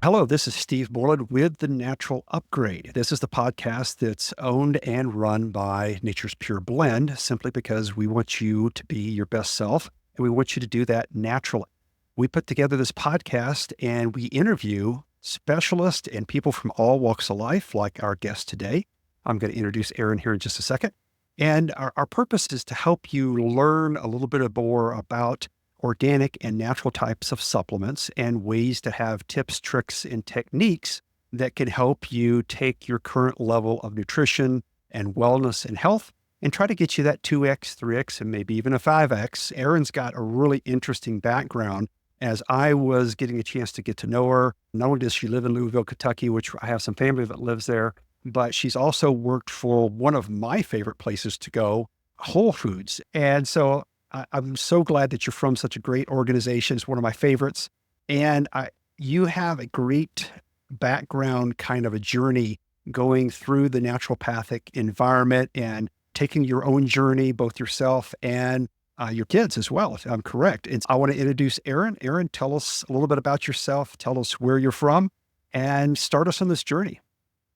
Hello, this is Steve Moreland with The Natural Upgrade. This is the podcast that's owned and run by Nature's Pure Blend, simply because we want you to be your best self and we want you to do that naturally. We put together this podcast and we interview specialists and people from all walks of life, like our guest today. I'm going to introduce Erin here in just a second. And our purpose is to help you learn a little bit more about organic and natural types of supplements and ways to have tips, tricks, and techniques that can help you take your current level of nutrition and wellness and health and try to get you that 2x, 3x, and maybe even a 5x. Erin's got a really interesting background. As I was getting a chance to get to know her, not only does she live in Louisville, Kentucky, which I have some family that lives there, but she's also worked for one of my favorite places to go, Whole Foods. And so I'm so glad that you're from such a great organization. It's one of my favorites. And you have a great background, kind of a journey going through the naturopathic environment and taking your own journey, both yourself and your kids as well, if I'm correct. And I want to introduce Erin. Erin, tell us a little bit about yourself. Tell us where you're from and start us on this journey.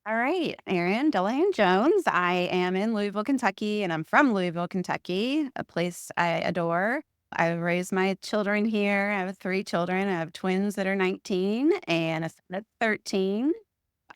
All right, Erin Dullaghan Jones. I am in Louisville, Kentucky, and I'm from Louisville, Kentucky, a place I adore. I raised my children here. I have three children. I have twins that are 19 and a son that's 13.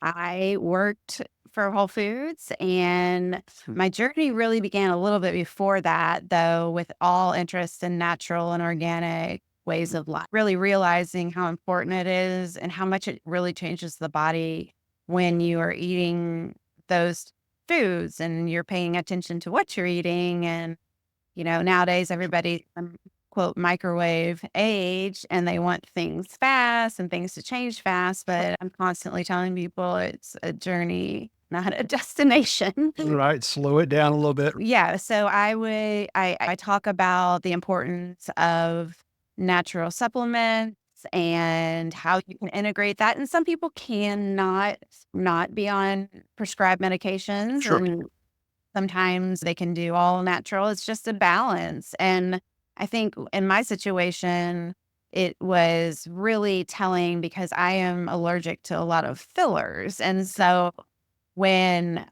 I worked for Whole Foods, and my journey really began a little bit before that, though, with all interest in natural and organic ways of life, really realizing how important it is and how much it really changes the body when you are eating those foods and you're paying attention to what you're eating. And, nowadays everybody, quote, microwave age, and they want things fast and things to change fast. But I'm constantly telling people it's a journey, not a destination. Right. Slow it down a little bit. Yeah. So I talk about the importance of natural supplements and how you can integrate that. And some people cannot not be on prescribed medications. Sure. And sometimes they can do all natural. It's just a balance. And I think in my situation, it was really telling because I am allergic to a lot of fillers. And so if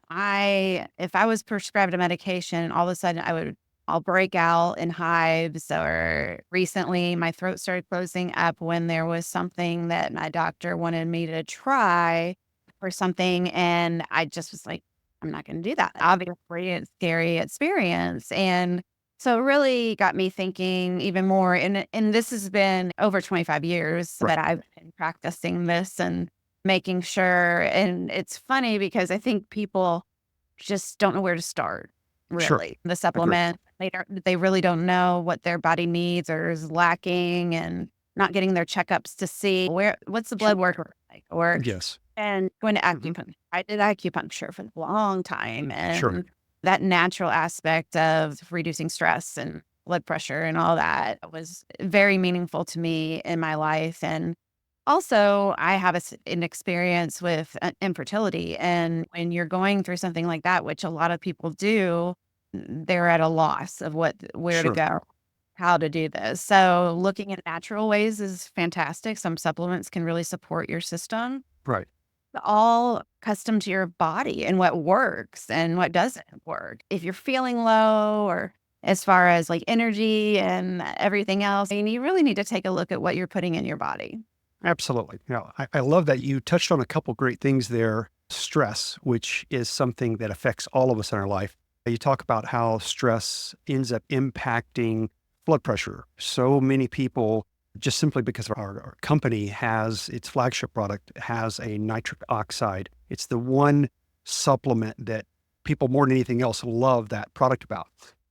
I was prescribed a medication, all of a sudden I'll break out in hives, or recently my throat started closing up when there was something that my doctor wanted me to try or something. And I just was like, I'm not going to do that. Obviously, it's a scary experience. And so it really got me thinking even more. And this has been over 25 years Right. that I've been practicing this and making sure. And it's funny because I think people just don't know where to start, Sure. really. The Agree. supplement, they really don't know what their body needs or is lacking, and not getting their checkups to see what's the Sure. blood work look like, or Yes. and going to acupuncture. I did acupuncture for a long time, Sure. and that natural aspect of reducing stress and blood pressure and all that was very meaningful to me in my life. And also, I have an experience with infertility. And when you're going through something like that, which a lot of people do, they're at a loss of where to Sure. go, how to do this. So looking at natural ways is fantastic. Some supplements can really support your system, Right. all custom to your body and what works and what doesn't work. If you're feeling low, or as far as like energy and everything else, and you really need to take a look at what you're putting in your body. Absolutely. Now, I love that you touched on a couple great things there. Stress, which is something that affects all of us in our life. You talk about how stress ends up impacting blood pressure. So many people, just simply because our company has its flagship product, has a nitric oxide. It's the one supplement that people more than anything else love that product about.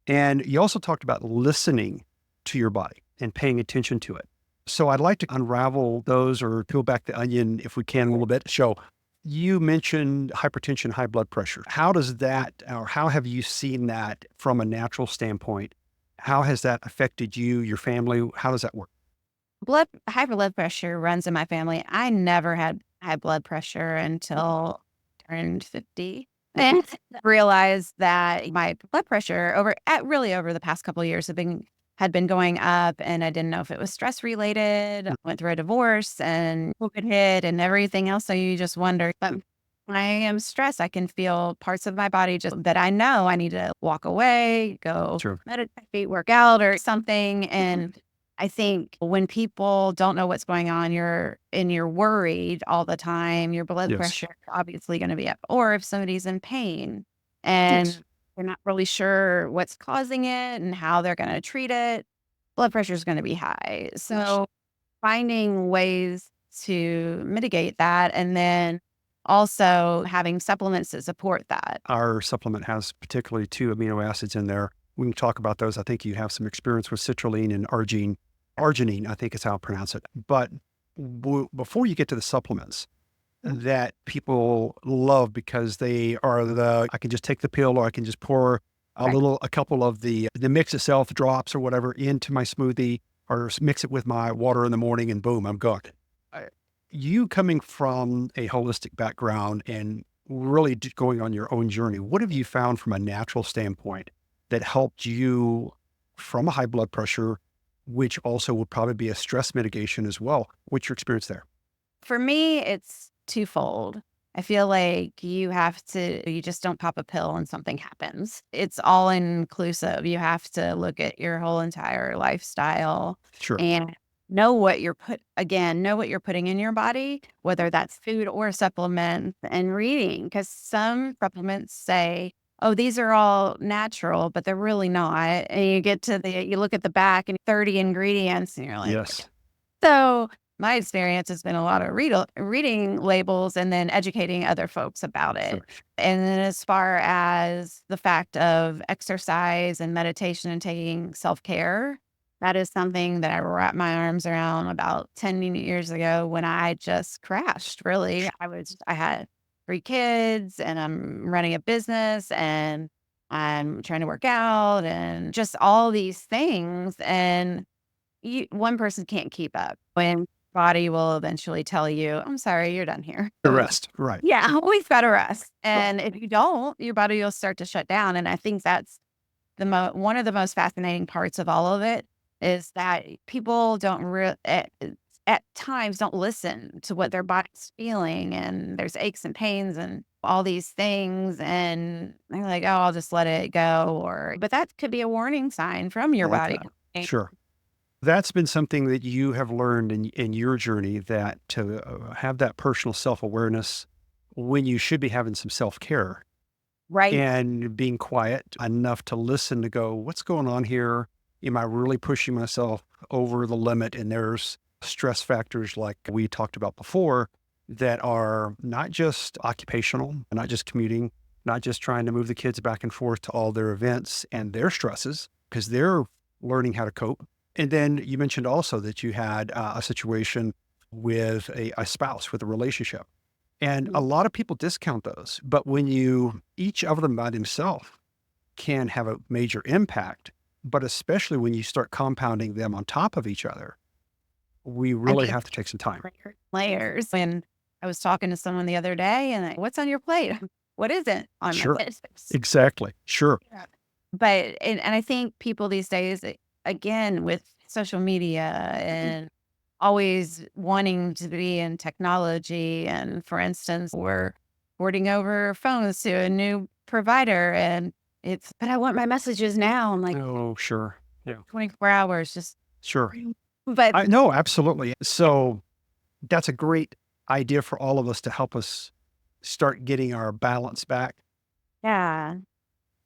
And you also talked about listening to your body and paying attention to it. So I'd like to unravel those or peel back the onion if we can a little bit. So you mentioned hypertension, high blood pressure. How does that, or how have you seen that from a natural standpoint? How has that affected you, your family? How does that work? High blood pressure runs in my family. I never had high blood pressure until I turned 50, and realized that my blood pressure over the past couple of years have been had been going up, and I didn't know if it was stress related. I went through a divorce and COVID hit and everything else. So you just wonder, but I am stressed. I can feel parts of my body just that I know I need to walk away, go Sure. meditate, work out or something. And I think when people don't know what's going on, you're worried all the time, your blood Yes. pressure is obviously going to be up. Or if somebody's in pain Yes. and they're not really sure what's causing it and how they're going to treat it, blood pressure is going to be high. So finding ways to mitigate that, and then also having supplements that support that. Our supplement has particularly 2 amino acids in there. We can talk about those. I think you have some experience with citrulline and arginine, I think is how I pronounce it. But before you get to the supplements that people love because they are I can just take the pill or I can just pour Right. a couple of the mix itself, drops or whatever into my smoothie or mix it with my water in the morning and boom, I'm good. I- You coming from a holistic background and really going on your own journey, what have you found from a natural standpoint that helped you from a high blood pressure, which also would probably be a stress mitigation as well? What's your experience there? For me, it's twofold. I feel like you just don't pop a pill and something happens. It's all inclusive. You have to look at your whole entire lifestyle Sure. and know what you're putting in your body, whether that's food or supplements, and reading. Because some supplements say, oh, these are all natural, but they're really not. And you look at the back and 30 ingredients and you're like, Yes. so my experience has been a lot of reading labels and then educating other folks about it. Sure. And then as far as the fact of exercise and meditation and taking self-care, that is something that I wrapped my arms around about 10 years ago when I just crashed, really. I had 3 kids and I'm running a business and I'm trying to work out and just all these things. And one person can't keep up when body will eventually tell you, I'm sorry, you're done here. The rest. Right. Yeah, always gotta rest. And if you don't, your body will start to shut down. And I think that's one of the most fascinating parts of all of it is that people don't at times don't listen to what their body's feeling, and there's aches and pains and all these things, and they're like, oh, I'll just let it go. But that could be a warning sign from your body. Okay. Sure. That's been something that you have learned in your journey that to have that personal self awareness when you should be having some self care Right. and being quiet enough to listen to go, what's going on here? Am I really pushing myself over the limit? And there's stress factors like we talked about before that are not just occupational, not just commuting, not just trying to move the kids back and forth to all their events and their stresses because they're learning how to cope. And then you mentioned also that you had a situation with a spouse, with a relationship. And a lot of people discount those. But when each of them by themselves can have a major impact, but especially when you start compounding them on top of each other, we I really mean, have to take some time. layers. And I was talking to someone the other day and what's on your plate? What isn't on my Sure. plate? Exactly. Sure. Yeah. But and I think people these days, again, with social media and always wanting to be in technology, and for instance, we're porting over phones to a new provider, and but I want my messages now. I'm like Oh, sure. Yeah. 24 hours, just Sure. but I know. Absolutely. So that's a great idea for all of us to help us start getting our balance back. yeah.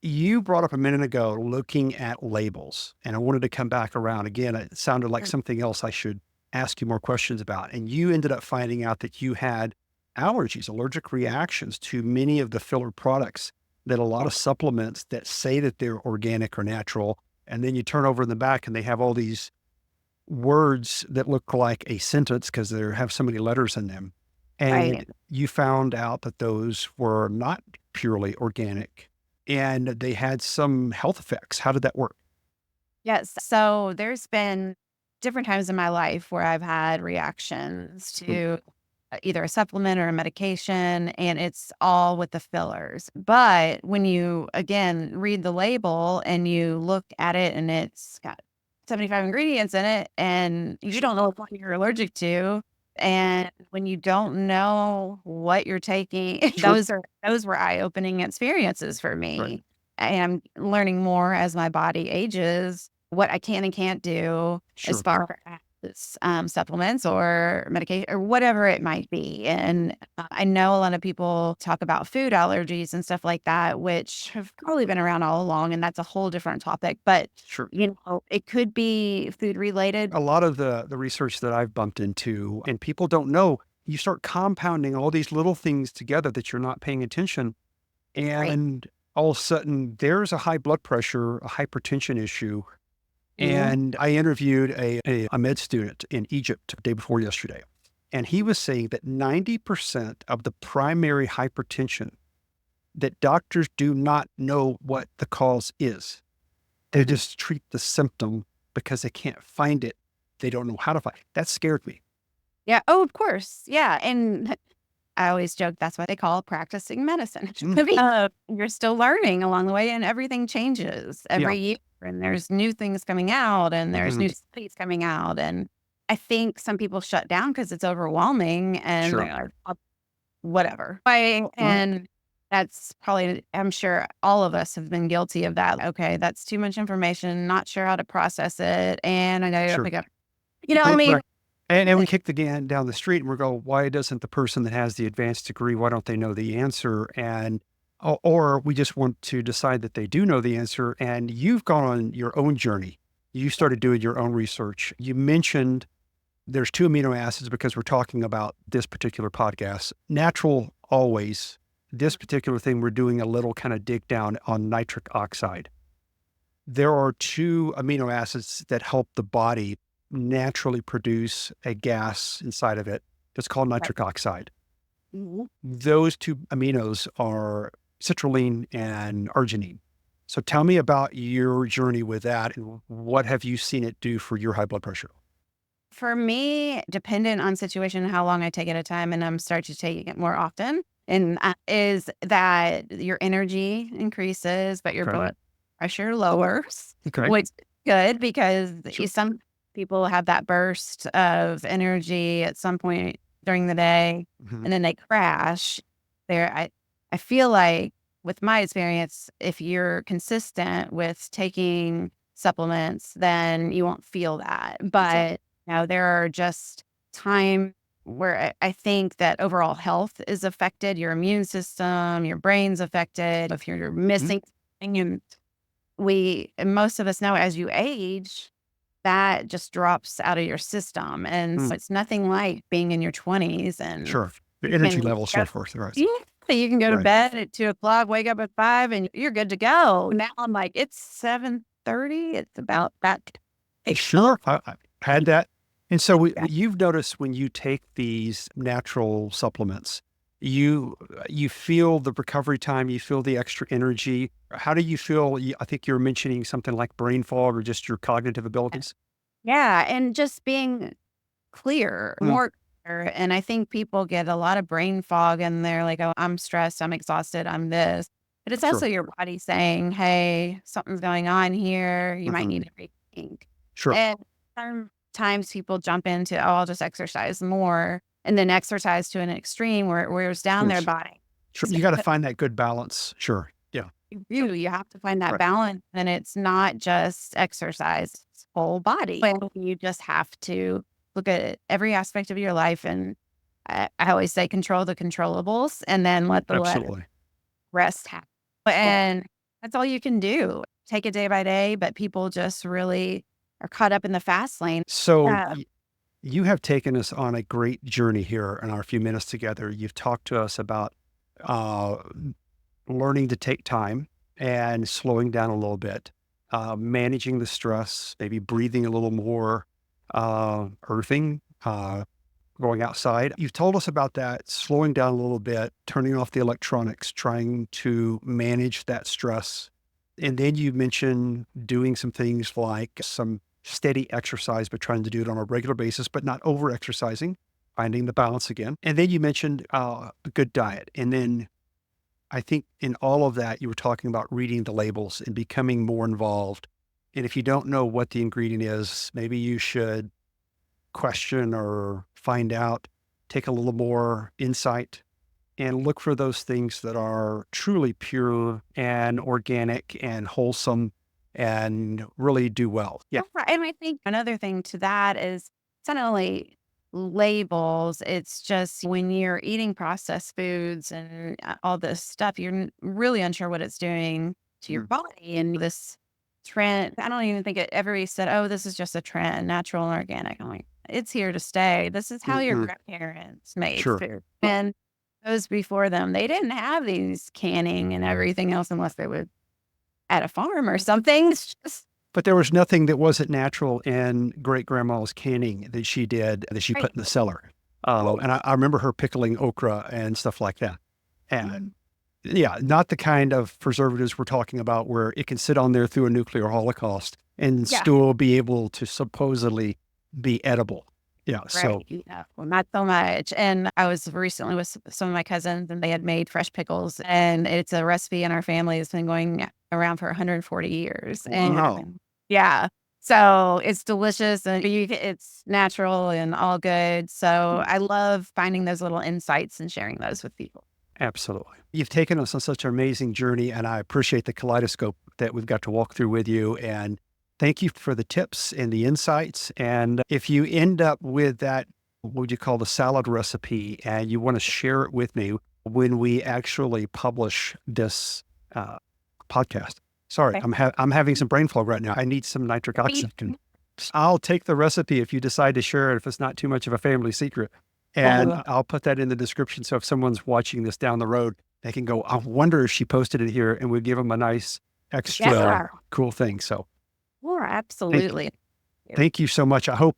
You brought up a minute ago looking at labels, and I wanted to come back around again. It sounded like something else I should ask you more questions about. And you ended up finding out that you had allergies, allergic reactions to many of the filler products that a lot of supplements that say that they're organic or natural. And then you turn over in the back and they have all these words that look like a sentence because they have so many letters in them. Right. And you found out that those were not purely organic and they had some health effects. How did that work? Yes. So there's been different times in my life where I've had reactions Mm. to either a supplement or a medication, and it's all with the fillers. But when you, again, read the label and you look at it and it's got 75 ingredients in it, and you don't know what you're allergic to. And when you don't know what you're taking, Sure. those were eye-opening experiences for Right. me. I am learning more as my body ages, what I can and can't do as Sure. far as supplements or medication or whatever it might be. And I know a lot of people talk about food allergies and stuff like that, which have probably been around all along, and that's a whole different topic. But Sure. it could be food related. A lot of the research that I've bumped into, and people don't know, you start compounding all these little things together that you're not paying attention, Right. and all of a sudden there's a high blood pressure, a hypertension issue. Mhm. And I interviewed a med student in Egypt the day before yesterday, and he was saying that 90% of the primary hypertension that doctors do not know what the cause is. They just treat the symptom because they can't find it. They don't know how to find it. That scared me. Yeah. Oh, of course. Yeah. And I always joke that's what they call practicing medicine. Mm, You're still learning along the way, and everything changes yeah. every year. And there's new things coming out, and there's Mhm. new studies coming out. And I think some people shut down because it's overwhelming and Sure. they're like, "Oh, whatever." Right. Mhm. And that's probably, I'm sure all of us have been guilty of that. Okay, that's too much information, not sure how to process it. And I know you gotta Sure. pick up, you know what I mean? Right. And we kick the can down the street and we go, why doesn't the person that has the advanced degree, why don't they know the answer? And or we just want to decide that they do know the answer. And you've gone on your own journey. You started doing your own research. You mentioned there's two amino acids because we're talking about this particular podcast. Natural always. This particular thing, we're doing a little kind of dig down on nitric oxide. There are two amino acids that help the body naturally produce a gas inside of it that's called Right. nitric oxide. Mhm. Those two aminos are citrulline and arginine. So tell me about your journey with that and what have you seen it do for your high blood pressure? For me, dependent on situation, how long I take at a time, and I'm starting to take it more often, and is that your energy increases, but your Okay. blood pressure lowers, Okay. which is good because Sure. some people have that burst of energy at some point during the day, Mhm. and then they crash. I feel like with my experience, if you're consistent with taking supplements, then you won't feel that. But there are just time where I think that overall health is affected, your immune system, your brain's affected. If you're Mhm. missing something, and most of us know as you age, that just drops out of your system. And Mm. so it's nothing like being in your 20s and Sure. The you energy can level, so forth. Right. yeah, you can go to Right. bed at 2 o'clock, wake up at 5, and you're good to go. Now I'm like, it's 7:30. It's about that. Sure. I had that. And so you've noticed when you take these natural supplements, you feel the recovery time, you feel the extra energy. How do you feel? I think you're mentioning something like brain fog or just your cognitive abilities. Yeah, and just being clear, Mm, more clear. And I think people get a lot of brain fog and they're like, oh, I'm stressed, I'm exhausted, I'm this. But it's also sure. your body saying, hey, something's going on here. You might Mhm. need to rethink. Sure. And sometimes people jump into, oh, I'll just exercise more and then exercise to an extreme where it wears Of down their course. body. Sure. You got to find that good balance. Sure. Yeah. You have to find that Right. balance, and it's not just exercise, it's whole body. And you just have to look at every aspect of your life, and I always say control the controllables and then let the Absolutely. rest happen. And that's all you can do. Take it day by day, but people just really are caught up in the fast lane. So Uh, you have taken us on a great journey here in our few minutes together. You've talked to us about uh, learning to take time and slowing down a little bit, managing the stress, maybe breathing a little more, earthing, going outside. You've told us about that, slowing down a little bit, turning off the electronics, trying to manage that stress. And then you mentioned doing some things like some steady exercise, but trying to do it on a regular basis, but not over exercising, finding the balance again. And then you mentioned a good diet. And then I think in all of that, you were talking about reading the labels and becoming more involved. And if you don't know what the ingredient is, maybe you should question or find out, take a little more insight and look for those things that are truly pure and organic and wholesome and really do well. Yeah. Oh, right, and I think another thing to that is it's not only labels, it's just when you're eating processed foods and all this stuff, you're really unsure what it's doing to your Mm. body. And this trend, I don't even think everybody said, oh, this is just a trend, natural and organic. I'm like, it's here to stay. This is how your Hmm. grandparents made Sure. food. And those before them, they didn't have these canning and everything else unless they were at a farm or something. It's just But there was nothing that wasn't natural in great grandma's canning that she did that she right. put in the cellar. And I remember her pickling okra and stuff like that. And yeah, not the kind of preservatives we're talking about where it can sit on there through a nuclear holocaust and Yeah. still be able to supposedly be edible. Yeah. So, Right, yeah, well, not so much, and I was recently with some of my cousins, and they had made fresh pickles, and it's a recipe in our family that's been going around for 140 years, and wow. yeah, so it's delicious, and it's natural and all good, so I love finding those little insights and sharing those with people. Absolutely. You've taken us on such an amazing journey, and I appreciate the kaleidoscope that we've got to walk through with you. And thank you for the tips and the insights. And if you end up with that, what would you call the salad recipe, and you want to share it with me when we actually publish this uh, podcast. Sorry, Okay. I'm having some brain fog right now. I need some nitric Me oxide. I'll take the recipe if you decide to share it, if it's not too much of a family secret. And I'll put that in the description. So if someone's watching this down the road, they can go, I wonder if she posted it here, and we give them a nice extra Yeah, cool thing. So sure, thank, absolutely. thank you so much. I hope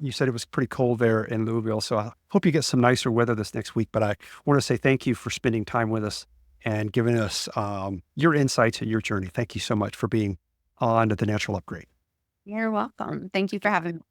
you said it was pretty cold there in Louisville. So I hope you get some nicer weather this next week. But I want to say thank you for spending time with us and giving us your insights and your journey. Thank you so much for being on the Natural Upgrade. You're welcome. Thank you for having me.